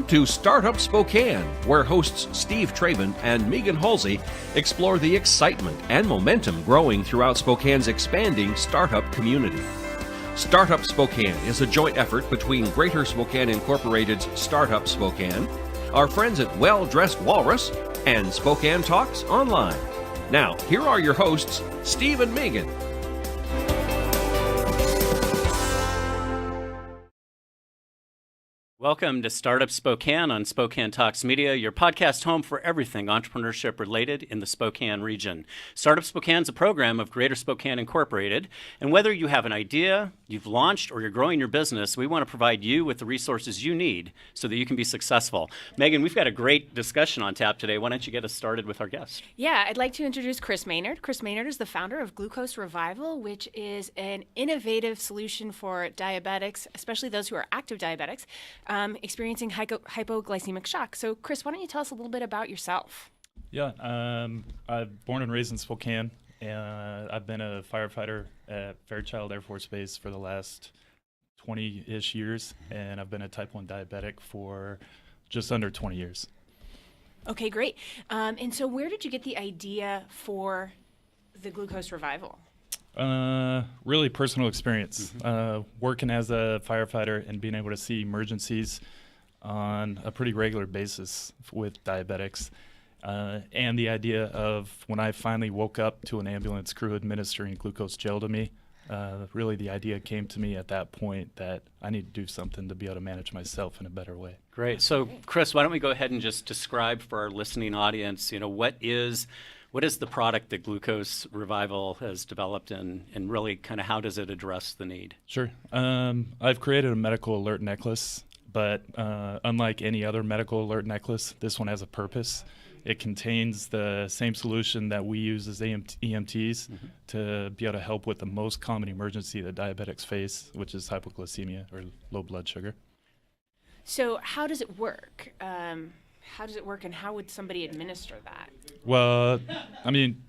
Welcome to Startup Spokane, where hosts Steve Traven and Megan Halsey explore the excitement and momentum growing throughout Spokane's expanding startup community. Startup Spokane is a joint effort between Greater Spokane Incorporated's Startup Spokane, our friends at Well Dressed Walrus, and Spokane Talks Online. Now, here are your hosts, Steve and Megan. Welcome to Startup Spokane on Spokane Talks Media, your podcast home for everything entrepreneurship related in the Spokane region. Startup Spokane is a program of Greater Spokane Incorporated, and whether you have an idea, you've launched, or you're growing your business, we want to provide you with the resources you need so that you can be successful. Megan, we've got a great discussion on tap today. Why don't you get us started with our guest? Yeah, I'd like to introduce Kris Maynard. Kris Maynard is the founder of Glucose Revival, which is an innovative solution for diabetics, especially those who are active diabetics, experiencing hypoglycemic shock. So, Kris, why don't you tell us a little bit about yourself? Yeah, I'm born and raised in Spokane, and I've been a firefighter at Fairchild Air Force Base for the last 20-ish years, and I've been a type 1 diabetic for just under 20 years. Okay, great. And so where did you get the idea for the Glucose Revival? Really personal experience. Working as a firefighter and being able to see emergencies on a pretty regular basis with diabetics. And the idea of when I finally woke up to an ambulance crew administering glucose gel to me, really the idea came to me at that point that I need to do something to be able to manage myself in a better way. Great. So, Kris, why don't we go ahead and just describe for our listening audience, what is the product that Glucose Revival has developed, and really kind of how does it address the need? Sure. I've created a medical alert necklace, but unlike any other medical alert necklace, this one has a purpose. It contains the same solution that we use as EMTs to be able to help with the most common emergency that diabetics face, which is hypoglycemia or low blood sugar. So how does it work? How does it work, and how would somebody administer that? Well, I mean,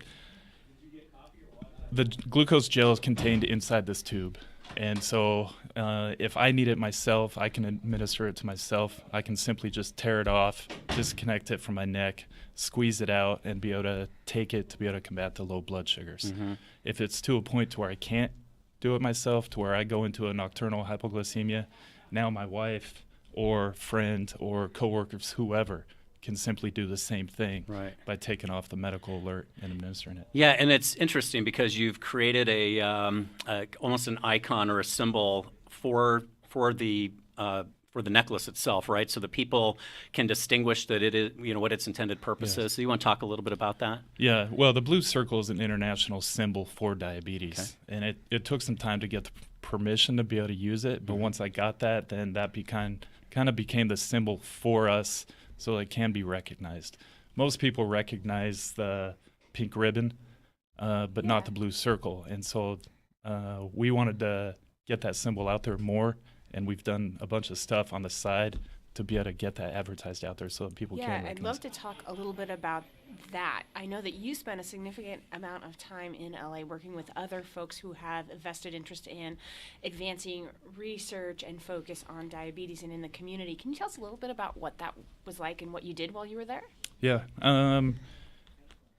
the glucose gel is contained inside this tube. And so if I need it myself, I can administer it to myself. I can simply just tear it off, disconnect it from my neck, squeeze it out, and be able to take it to be able to combat the low blood sugars. If it's to a point to where I can't do it myself, to where I go into a nocturnal hypoglycemia, now my wife or friend or coworkers, whoever, can simply do the same thing by taking off the medical alert and administering it. Yeah, and it's interesting because you've created a almost an icon or a symbol for the necklace itself, right? So the people can distinguish that it is, what its intended purpose is. So you want to talk a little bit about that? Yeah, well, the blue circle is an international symbol for diabetes, and it took some time to get the permission to be able to use it, but once I got that, then that kind of became the symbol for us, so it can be recognized. Most people recognize the pink ribbon, but not the blue circle. And so we wanted to get that symbol out there more, and we've done a bunch of stuff on the side to be able to get that advertised out there so that people can recognize. Yeah, I'd love to talk a little bit about that. I know that you spent a significant amount of time in LA working with other folks who have a vested interest in advancing research and focus on diabetes and in the community. Can you tell us a little bit about what that was like and what you did while you were there? Yeah.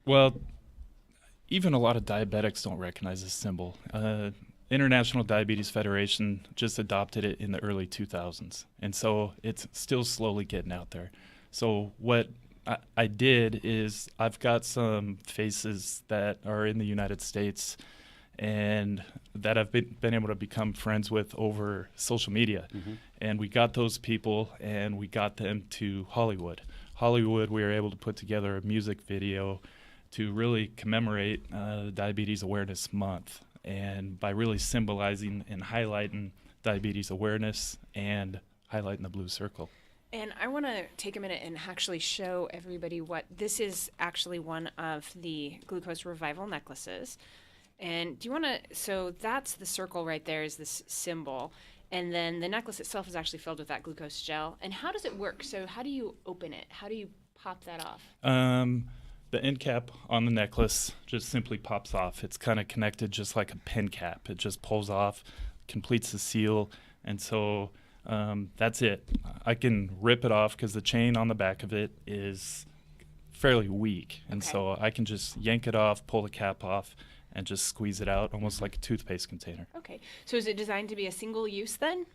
Well, even a lot of diabetics don't recognize this symbol. International Diabetes Federation just adopted it in the early 2000s, and so it's still slowly getting out there. So what I did is I've got some faces that are in the United States and that I've been able to become friends with over social media. And we got those people and we got them to Hollywood. Hollywood, we were able to put together a music video to really commemorate Diabetes Awareness Month, and by really symbolizing and highlighting diabetes awareness and highlighting the blue circle. And I want to take a minute and actually show everybody what this is. Actually one of the Glucose Revival necklaces. And do you want to, so that's the circle right there is this symbol. And then the necklace itself is actually filled with that glucose gel. And how does it work? So how do you open it? How do you pop that off? The end cap on the necklace just simply pops off. It's kind of connected just like a pen cap. It just pulls off, completes the seal. And so That's it. I can rip it off because the chain on the back of it is fairly weak. And so I can just yank it off, pull the cap off, and just squeeze it out almost like a toothpaste container. Okay. So is it designed to be a single use then?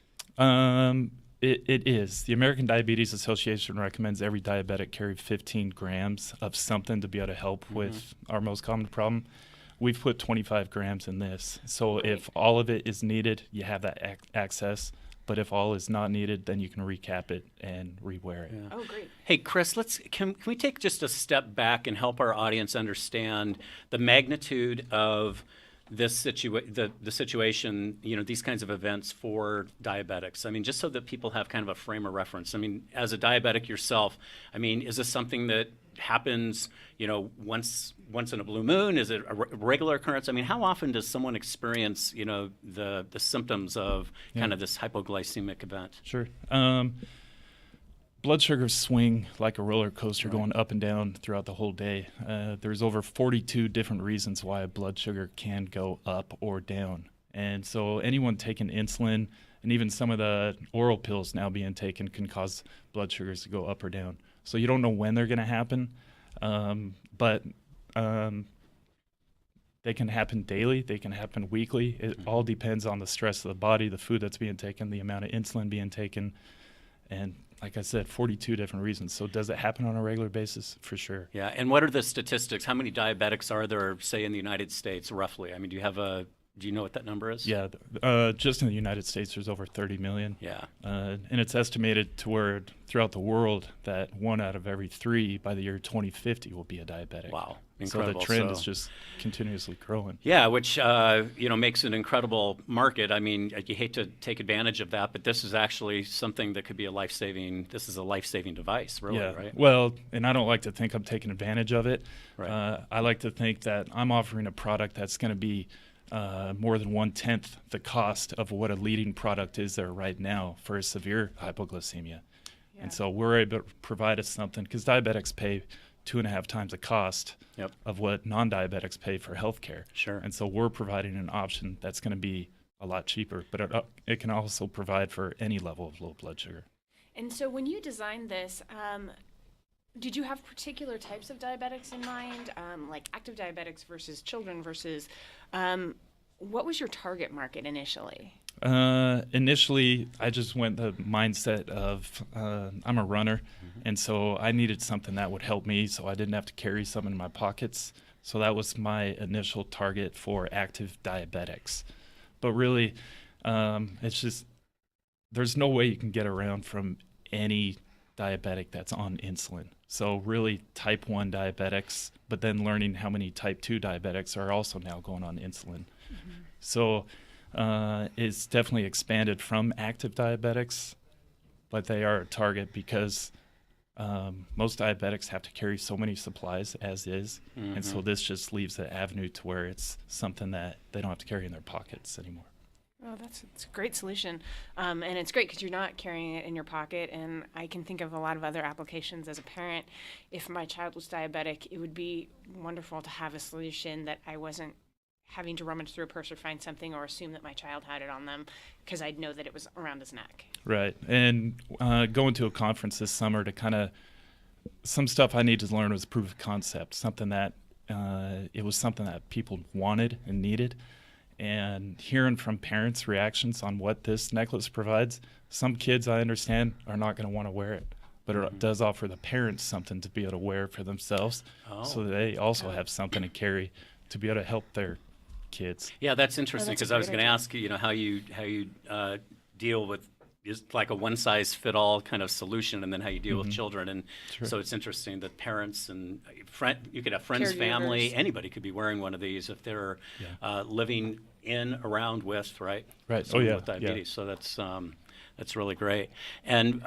It is. The American Diabetes Association recommends every diabetic carry 15 grams of something to be able to help with our most common problem. We've put 25 grams in this. So if all of it is needed, you have that access. But if all is not needed, then you can recap it and rewear it. Yeah. Oh, great. Hey, Kris, can we take just a step back and help our audience understand the magnitude of this the situation, these kinds of events for diabetics? I mean, just so that people have kind of a frame of reference. I mean, as a diabetic yourself, I mean, is this something that happens, once in a blue moon? Is it a regular occurrence? I mean, how often does someone experience, the symptoms of kind of this hypoglycemic event? Sure. Blood sugars swing like a roller coaster going up and down throughout the whole day. There's over 42 different reasons why blood sugar can go up or down. And so anyone taking insulin and even some of the oral pills now being taken can cause blood sugars to go up or down. So you don't know when they're going to happen, but they can happen daily. They can happen weekly. It all depends on the stress of the body, the food that's being taken, the amount of insulin being taken, and like I said, 42 different reasons. So does it happen on a regular basis? For sure. Yeah, and what are the statistics? How many diabetics are there, say, in the United States, roughly? I mean, do you know what that number is? Yeah, just in the United States, there's over 30 million. Yeah. And it's estimated to where throughout the world that 1 out of every 3 by the year 2050 will be a diabetic. Wow, incredible. So the trend is just continuously growing. Yeah, which makes an incredible market. I mean, you hate to take advantage of that, but this is actually something that could be a life-saving device, really, right? Well, and I don't like to think I'm taking advantage of it. Right. I like to think that I'm offering a product that's going to be more than 1/10 the cost of what a leading product is there right now for a severe hypoglycemia. Yeah. And so we're able to provide us something, because diabetics pay 2.5 times the cost of what non-diabetics pay for healthcare. Sure. And so we're providing an option that's going to be a lot cheaper, but it can also provide for any level of low blood sugar. And so when you designed this, did you have particular types of diabetics in mind, like active diabetics versus children versus, what was your target market initially? Initially, I just went the mindset of I'm a runner, and so I needed something that would help me so I didn't have to carry some in my pockets. So that was my initial target for active diabetics. But really, it's just there's no way you can get around from any diabetic that's on insulin. So really type 1 diabetics, but then learning how many type 2 diabetics are also now going on insulin. So it's definitely expanded from active diabetics, but they are a target because most diabetics have to carry so many supplies as is. And so this just leaves the avenue to where it's something that they don't have to carry in their pockets anymore. Oh, it's a great solution. And it's great because you're not carrying it in your pocket. And I can think of a lot of other applications as a parent. If my child was diabetic, it would be wonderful to have a solution that I wasn't having to rummage through a purse or find something or assume that my child had it on them, because I'd know that it was around his neck. Right. And going to a conference this summer to some stuff I needed to learn was proof of concept, something that it was something that people wanted and needed. And hearing from parents' reactions on what this necklace provides, some kids, I understand, are not going to want to wear it. But it does offer the parents something to be able to wear for themselves, so they also have something to carry to be able to help their kids. Yeah, that's interesting, because I was going to ask you, how you deal with is like a one-size-fit-all kind of solution, and then how you deal with children. And so it's interesting that parents and you could have friends, family, anybody could be wearing one of these if they're living around with, right? Right. Someone with diabetes. So that's really great. And,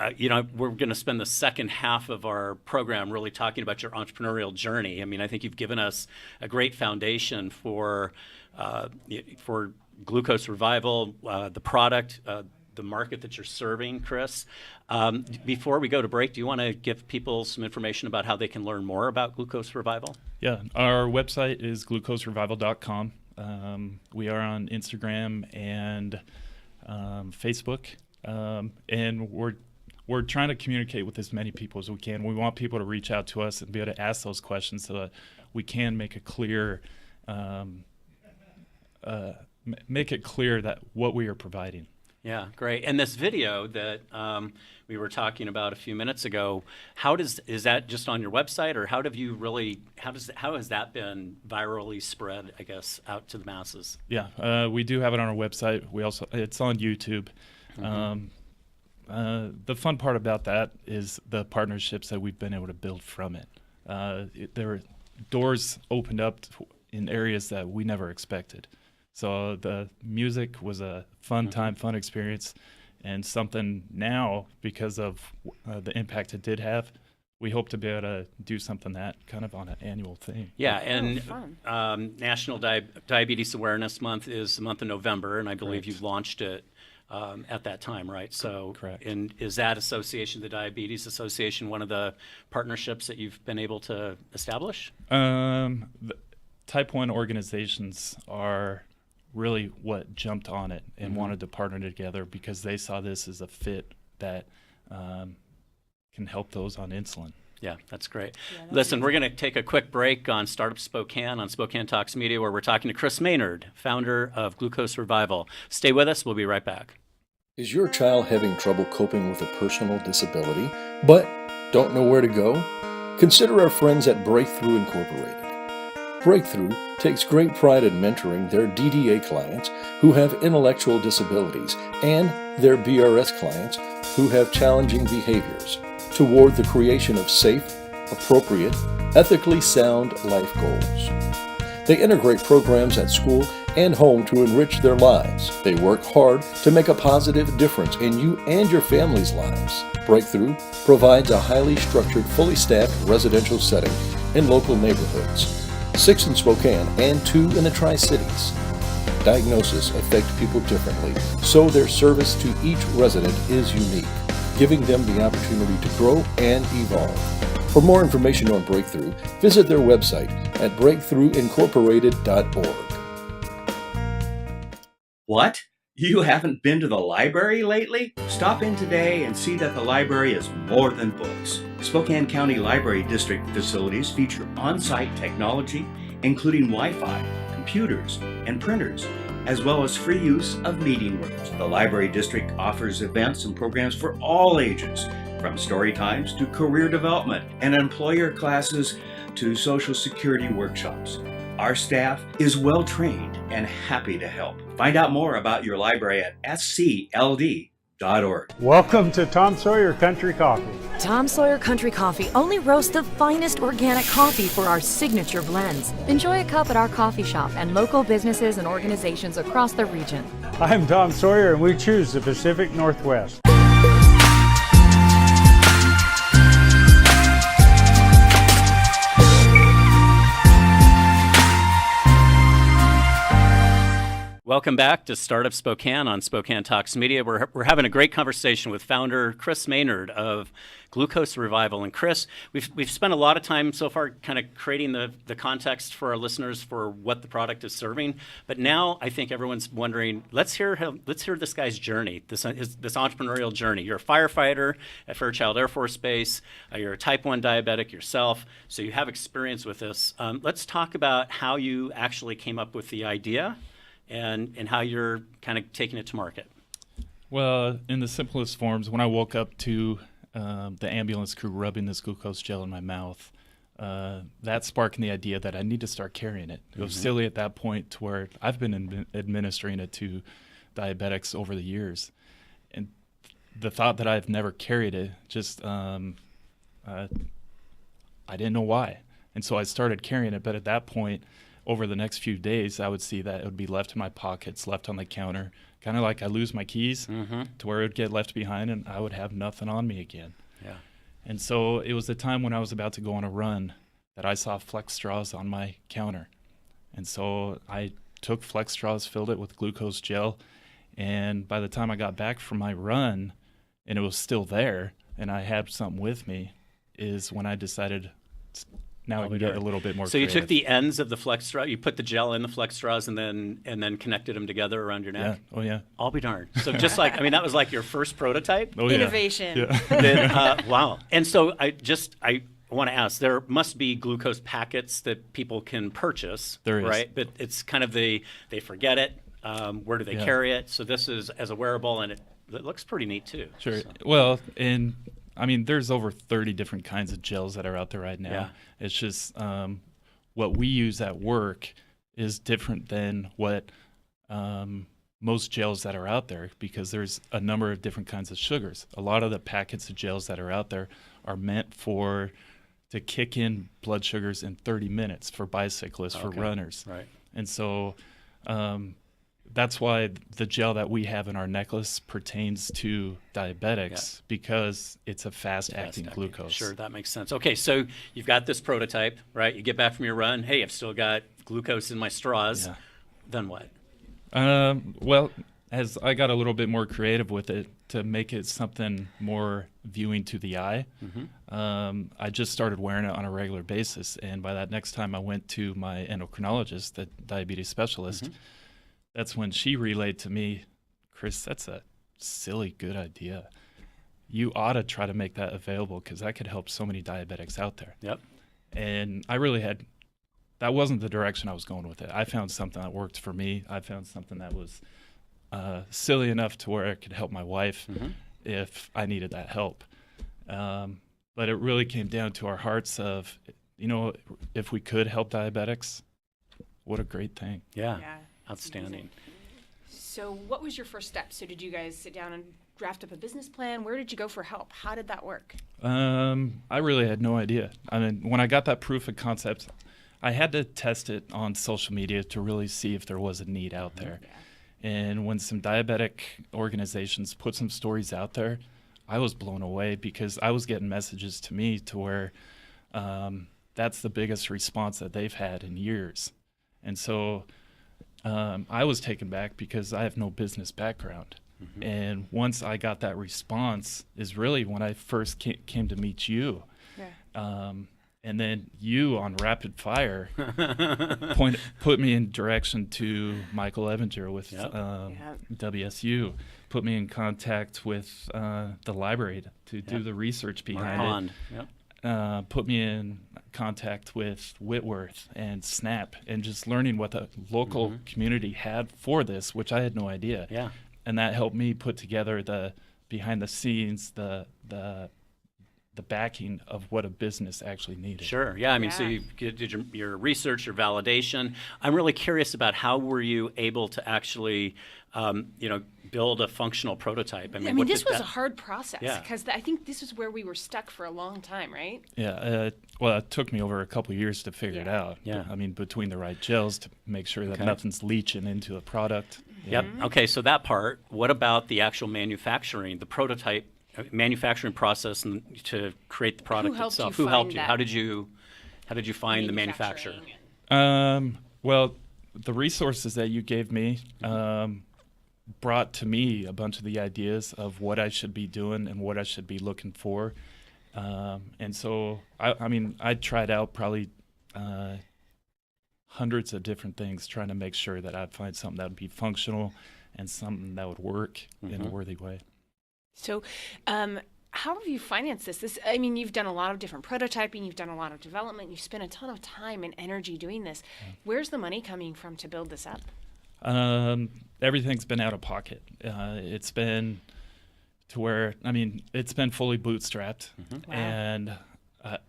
we're going to spend the second half of our program really talking about your entrepreneurial journey. I mean, I think you've given us a great foundation for Glucose Revival, the product, the market that you're serving, Kris. Before we go to break, do you want to give people some information about how they can learn more about Glucose Revival? Yeah, our website is glucoserevival.com. We are on Instagram and Facebook. And we're trying to communicate with as many people as we can. We want people to reach out to us and be able to ask those questions so that we can make it clear that what we are providing. Yeah, great. And this video that we were talking about a few minutes ago, is that just on your website, or how has that been virally spread, I guess, out to the masses? Yeah, we do have it on our website. It's on YouTube. The fun part about that is the partnerships that we've been able to build from it. There were doors opened up in areas that we never expected. So the music was a fun time, fun experience, and something now, because of the impact it did have, we hope to be able to do something that kind of on an annual thing. Yeah, and National Diabetes Awareness Month is the month of November, and I believe Correct. you've launched it at that time, right? So, Correct. And is that association, the Diabetes Association, one of the partnerships that you've been able to establish? The Type 1 organizations are really what jumped on it and wanted to partner together because they saw this as a fit that can help those on insulin. Yeah, that's great. Yeah, that's Listen, we're going to take a quick break on Startup Spokane on Spokane Talks Media, where we're talking to Kris Maynard, founder of Glucose Revival. Stay with us. We'll be right back. Is your child having trouble coping with a personal disability, but don't know where to go? Consider our friends at Breakthrough Incorporated. Breakthrough takes great pride in mentoring their DDA clients who have intellectual disabilities and their BRS clients who have challenging behaviors toward the creation of safe, appropriate, ethically sound life goals. They integrate programs at school and home to enrich their lives. They work hard to make a positive difference in you and your family's lives. Breakthrough provides a highly structured, fully staffed residential setting in local neighborhoods. 6 in Spokane and 2 in the Tri-Cities. Diagnoses affect people differently, so their service to each resident is unique, giving them the opportunity to grow and evolve. For more information on Breakthrough, visit their website at breakthroughincorporated.org. What? You haven't been to the library lately? Stop in today and see that the library is more than books. Spokane County Library District facilities feature on-site technology, including Wi-Fi, computers, and printers, as well as free use of meeting rooms. The Library District offers events and programs for all ages, from story times to career development and employer classes to Social Security workshops. Our staff is well trained and happy to help. Find out more about your library at scld.org. Welcome to Tom Sawyer Country Coffee. Tom Sawyer Country Coffee only roasts the finest organic coffee for our signature blends. Enjoy a cup at our coffee shop and local businesses and organizations across the region. I'm Tom Sawyer and we choose the Pacific Northwest. Welcome back to Startup Spokane on Spokane Talks Media. We're having a great conversation with founder Kris Maynard of Glucose Revival. And Kris, we've spent a lot of time so far kind of creating the context for our listeners for what the product is serving. But now I think everyone's wondering, let's hear this guy's journey, this entrepreneurial journey. You're a firefighter at Fairchild Air Force Base. You're a type 1 diabetic yourself, so you have experience with this. Let's talk about how you actually came up with the idea and how you're kind of taking it to market. Well, in the simplest forms, when I woke up to the ambulance crew rubbing this glucose gel in my mouth, that sparked the idea that I need to start carrying it. It was silly at that point to where I've been administering it to diabetics over the years. And the thought that I've never carried it, just I didn't know why. And so I started carrying it, but at that point, over the next few days, I would see that it would be left in my pockets, left on the counter, kind of like I lose my keys to where it would get left behind and I would have nothing on me again. Yeah. And so it was the time when I was about to go on a run that I saw Flex straws on my counter. And so I took Flex straws, filled it with glucose gel, and by the time I got back from my run and it was still there and I had something with me is when I decided now we can get a little bit more So you creative. took the ends of the flex straw, you put the gel in the flex straws, and then connected them together around your neck? Yeah. Oh, yeah. I'll be darned. So just like, I mean, that was like your first prototype? Oh, yeah. Innovation. Yeah. Then, wow. And so I want to ask, there must be glucose packets that people can purchase, There is. right? But it's kind of they forget it. Where do they carry it? So this is as a wearable, and it looks pretty neat too. Sure. So. Well, and I mean, there's over 30 different kinds of gels that are out there right now. Yeah. It's just what we use at work is different than what most gels that are out there, because there's a number of different kinds of sugars. A lot of the packets of gels that are out there are meant to kick in blood sugars in 30 minutes for bicyclists, for runners. Right. And so that's why the gel that we have in our necklace pertains to diabetics, because it's a fast-acting glucose. Sure, that makes sense. Okay, so you've got this prototype, right? You get back from your run. Hey, I've still got glucose in my straws. Yeah. Then what? Well, as I got a little bit more creative with it to make it something more viewing to the eye, I just started wearing it on a regular basis. And by that next time I went to my endocrinologist, the diabetes specialist, that's when she relayed to me, Kris, that's a silly good idea. You ought to try to make that available, because that could help so many diabetics out there. Yep. And I really that wasn't the direction I was going with it. I found something that worked for me. I found something that was silly enough to where it could help my wife if I needed that help. But it really came down to our hearts of, if we could help diabetics, what a great thing. Yeah. Outstanding. So what was your first step? So did you guys sit down and draft up a business plan? Where did you go for help? How did that work? I really had no idea. I mean, when I got that proof of concept, I had to test it on social media to really see if there was a need out there. Yeah. And when some diabetic organizations put some stories out there, I was blown away, because I was getting messages to me to where that's the biggest response that they've had in years. And so I was taken back, because I have no business background. And once I got that response is really when I first came to meet you. Yeah. And then you, on rapid fire, put me in direction to Michael Evinger with WSU, put me in contact with the library to do the research behind it. Put me in contact with Whitworth and SNAP, and just learning what the local community had for this, which I had no idea. Yeah. And that helped me put together the behind the scenes, the backing of what a business actually needed. Sure. Yeah. I mean, so you did your research, your validation. I'm really curious about how were you able to actually, build a functional prototype? I mean this was a hard process, because I think this is where we were stuck for a long time, right? Yeah. Well, it took me over a couple of years to figure it out. Yeah. I mean, between the right gels to make sure that nothing's leaching into a product. Yep. Okay. So that part. What about the actual manufacturing, the prototype manufacturing process, and to create the product itself? Who helped you? How did you find the manufacturer? Well, the resources that you gave me brought to me a bunch of the ideas of what I should be doing and what I should be looking for. And so, I tried out probably hundreds of different things, trying to make sure that I'd find something that would be functional and something that would work in a worthy way. So how have you financed this? You've done a lot of different prototyping, you've done a lot of development, you've spent a ton of time and energy doing this. Where's the money coming from to build this up? Everything's been out of pocket. It's been to where, it's been fully bootstrapped. Wow. And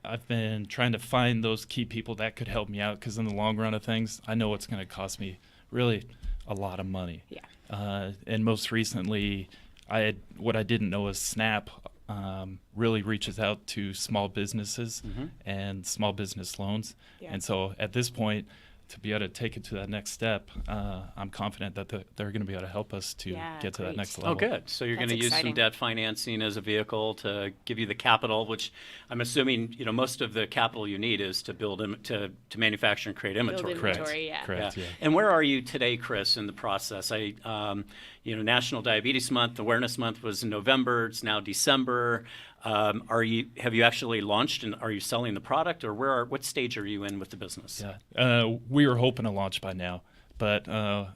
I've been trying to find those key people that could help me out, because in the long run of things, I know it's going to cost me really a lot of money. Yeah. And most recently, what I didn't know is SNAP really reaches out to small businesses and small business loans. Yeah. And so at this point, to be able to take it to that next step, I'm confident that they're going to be able to help us to get to that next level. Oh, good. So you're going to use some debt financing as a vehicle to give you the capital, which I'm assuming, most of the capital you need is to build to manufacture and create inventory. Correct. Yeah. And where are you today, Kris, in the process? National Diabetes Month, Awareness Month was in November. It's now December. Have you actually launched, and are you selling the product, or what stage are you in with the business? Yeah, we were hoping to launch by now, but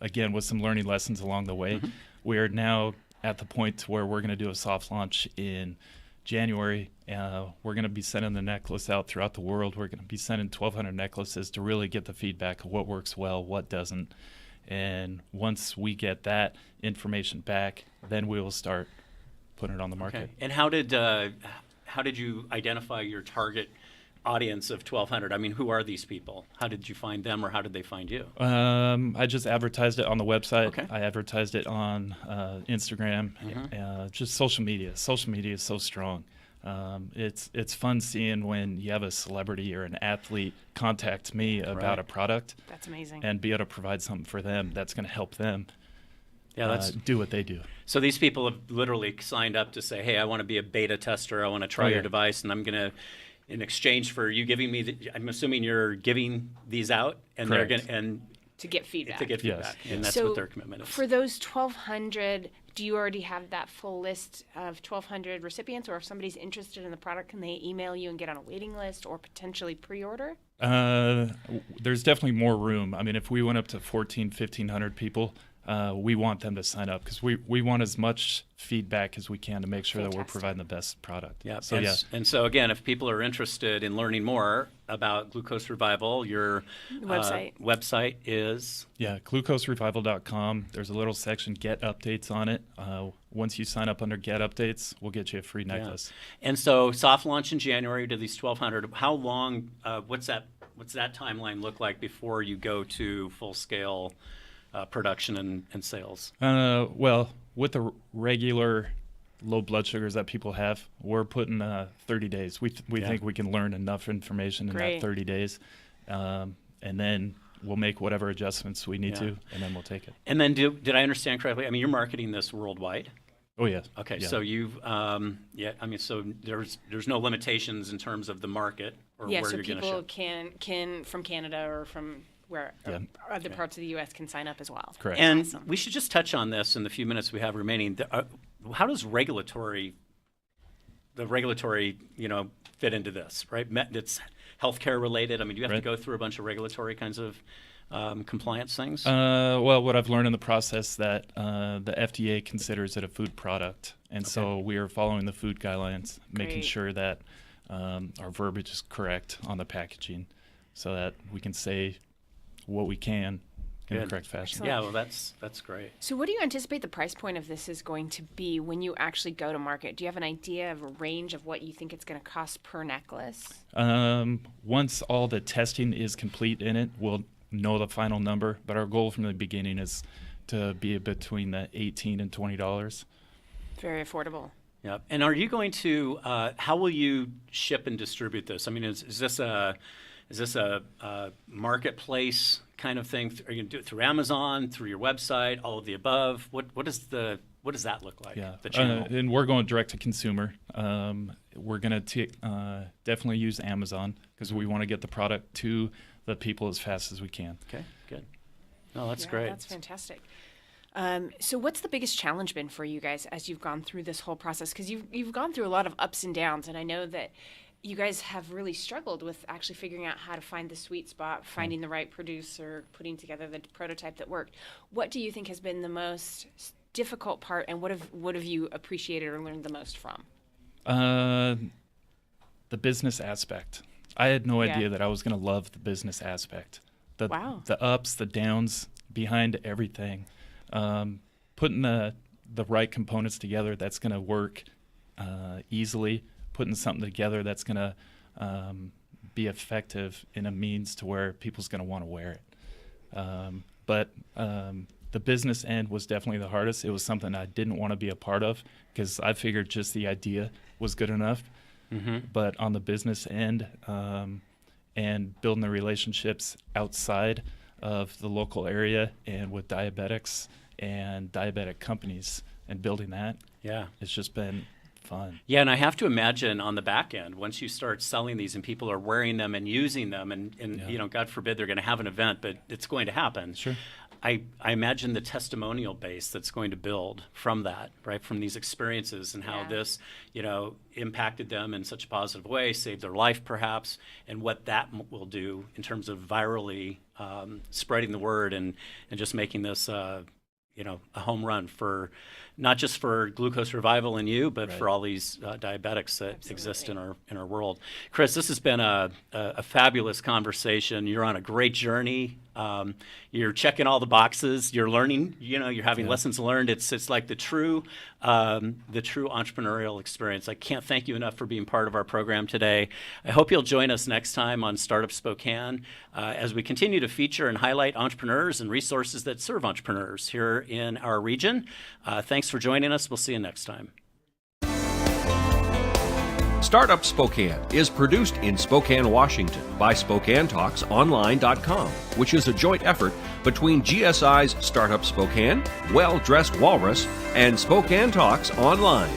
again, with some learning lessons along the way, we are now at the point where we're going to do a soft launch in January. We're going to be sending the necklace out throughout the world. We're going to be sending 1,200 necklaces to really get the feedback of what works well, what doesn't. And once we get that information back, then we will start putting it on the market. Okay. And how did you identify your target audience of 1,200? I mean, who are these people? How did you find them, or how did they find you? I just advertised it on the website. Okay. I advertised it on Instagram, just social media. Social media is so strong. It's fun seeing when you have a celebrity or an athlete contact me about a product. That's amazing. And be able to provide something for them that's going to help them that's do what they do. So these people have literally signed up to say, hey, I want to be a beta tester. I want to try your device, and I'm going to, in exchange for you giving me, I'm assuming you're giving these out, and Correct. they're going to get feedback. Yes. And that's so what their commitment is. For those 1,200, do you already have that full list of 1,200 recipients, or if somebody's interested in the product, can they email you and get on a waiting list or potentially pre-order? There's definitely more room. I mean, if we went up to 1,500 people, we want them to sign up because we want as much feedback as we can to make sure that we're providing the best product. Yeah. So and so again, if people are interested in learning more about Glucose Revival, your website is glucoserevival.com. There's a little section Get Updates on it. Once you sign up under Get Updates, we'll get you a free necklace. And so soft launch in January to these 1,200. How long? What's that timeline look like before you go to full scale production and sales? Well, with the regular low blood sugars that people have, we're putting 30 days. We think we can learn enough information in that 30 days, and then we'll make whatever adjustments we need to, and then we'll take it. And then did I understand correctly? I mean, you're marketing this worldwide? Oh, yes. Okay, Yeah. so you've so there's no limitations in terms of the market or where so you're going to people ship. can from Canada or from where other parts of the U.S. can sign up as well. Correct. And awesome. we should just touch on this in the few minutes we have remaining. How does the regulatory, fit into this, right? It's healthcare related. I mean, do you have to go through a bunch of regulatory kinds of compliance things? Well, what I've learned in the process that the FDA considers it a food product, and so we are following the food guidelines, making sure that our verbiage is correct on the packaging, so that we can say what we can in the correct fashion. Yeah, well, that's great. So what do you anticipate the price point of this is going to be when you actually go to market? Do you have an idea of a range of what you think it's going to cost per necklace? Once all the testing is complete in it, we'll know the final number, but our goal from the beginning is to be between the $18 and $20. Very affordable. Yeah. And are you going to, how will you ship and distribute this? I mean, is this a marketplace kind of thing? Are you going to do it through Amazon, through your website, all of the above? What does that look like? Yeah, the channel? And we're going direct to consumer. We're going to definitely use Amazon because we want to get the product to the people as fast as we can. Okay, good. No, that's great. That's fantastic. So what's the biggest challenge been for you guys as you've gone through this whole process? Because you've gone through a lot of ups and downs, and I know that you guys have really struggled with actually figuring out how to find the sweet spot, finding the right producer, putting together the prototype that worked. What do you think has been the most difficult part, and what have you appreciated or learned the most from? The business aspect. I had no idea that I was going to love the business aspect. The ups, the downs behind everything. Putting the right components together that's going to work easily. Putting something together that's going to be effective in a means to where people's going to want to wear it. But the business end was definitely the hardest. It was something I didn't want to be a part of because I figured just the idea was good enough. Mm-hmm. But on the business end and building the relationships outside of the local area and with diabetics and diabetic companies and building that, it's just been fun. Yeah, and I have to imagine on the back end, once you start selling these and people are wearing them and using them, and God forbid they're going to have an event, but it's going to happen. Sure. I imagine the testimonial base that's going to build from that, right? From these experiences and how this, impacted them in such a positive way, saved their life perhaps, and what that will do in terms of virally spreading the word and just making this, a home run for not just for glucose revival in you, but for all these diabetics that exist in our world. Kris, this has been a fabulous conversation. You're on a great journey. You're checking all the boxes. You're learning. You're having lessons learned. It's like the true entrepreneurial experience. I can't thank you enough for being part of our program today. I hope you'll join us next time on Startup Spokane as we continue to feature and highlight entrepreneurs and resources that serve entrepreneurs here in our region. Thanks for joining us. We'll see you next time. Startup Spokane is produced in Spokane, Washington by SpokaneTalksOnline.com, which is a joint effort between GSI's Startup Spokane, Well Dressed Walrus, and Spokane Talks Online.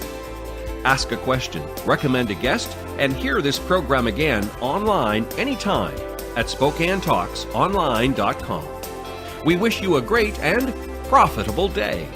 Ask a question, recommend a guest, and hear this program again online anytime at SpokaneTalksOnline.com. We wish you a great and profitable day.